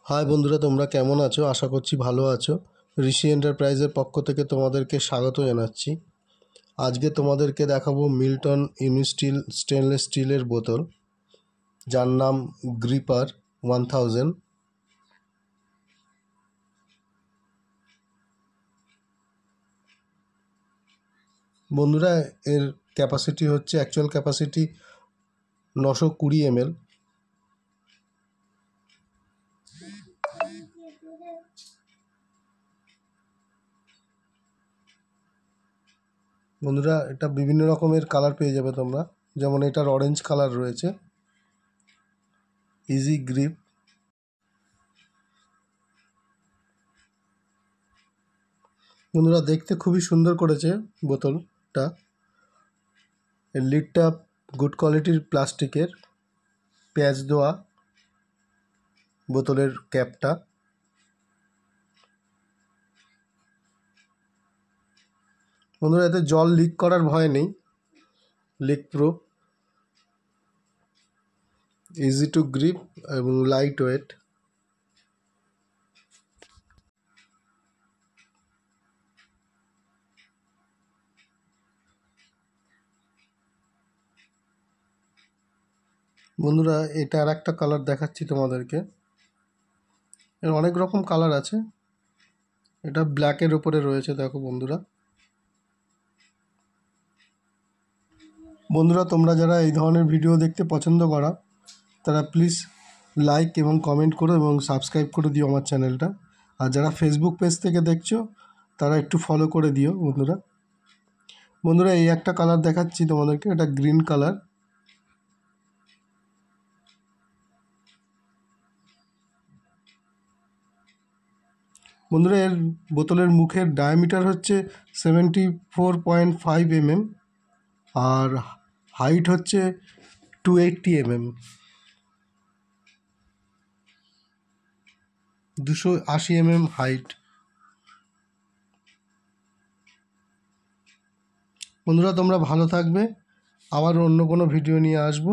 High বন্ধুরা, তোমরা কেমন আছো? আশা করছি ভালো আছো। ঋষি এন্টারপ্রাইজের পক্ষ থেকে তোমাদেরকে স্বাগত জানাচ্ছি। আজকে তোমাদেরকে দেখাবো মিল্টন ইউনিস্টিল স্টেনলেস স্টিলের বোতল, যার নাম গ্রিপার 1000। বন্ধুরা, এর ক্যাপাসিটি হচ্ছে, অ্যাকচুয়াল ক্যাপাসিটি 920 ml। বন্ধুরা, এটা বিভিন্ন রকমের কালার পেয়ে যাবে তোমরা, যেমন এটার অরেঞ্জ কালার রয়েছে, ইজি গ্রিপ। বন্ধুরা, দেখতে খুবই সুন্দর করেছে বোতলটা। এর লিডটা গুড কোয়ালিটির প্লাস্টিকের, প্যাচ দেওয়া বোতলের ক্যাপটা। বন্ধুরা, এতে জল লিক করার ভয় নেই, leak proof, easy to grip এবং লাইট ওয়েট। বন্ধুরা, এটা আর একটা কালার দেখাচ্ছি তোমাদেরকে। এর অনেক রকম কালার আছে, এটা ব্ল্যাকের উপরে রয়েছে, দেখো বন্ধুরা। বন্ধুরা, তোমরা যারা এই ধরনের ভিডিও দেখতে পছন্দ করা, তারা প্লিজ লাইক এবং কমেন্ট করো এবং সাবস্ক্রাইব করে দিও আমার চ্যানেলটা। আর যারা ফেসবুক পেজ থেকে দেখছো, তারা একটু ফলো করে দিও বন্ধুরা। বন্ধুরা, এই একটা কালার দেখাচ্ছি তোমাদেরকে, এটা গ্রিন কালার। বন্ধুরা, এর বোতলের মুখের ডায়ামিটার হচ্ছে 74.5 mm আর হাইট হচ্ছে 280 mm, 280 mm হাইট। বন্ধুরা, তোমরা ভালো থাকবে, আবার অন্য কোনো ভিডিও নিয়ে আসবো।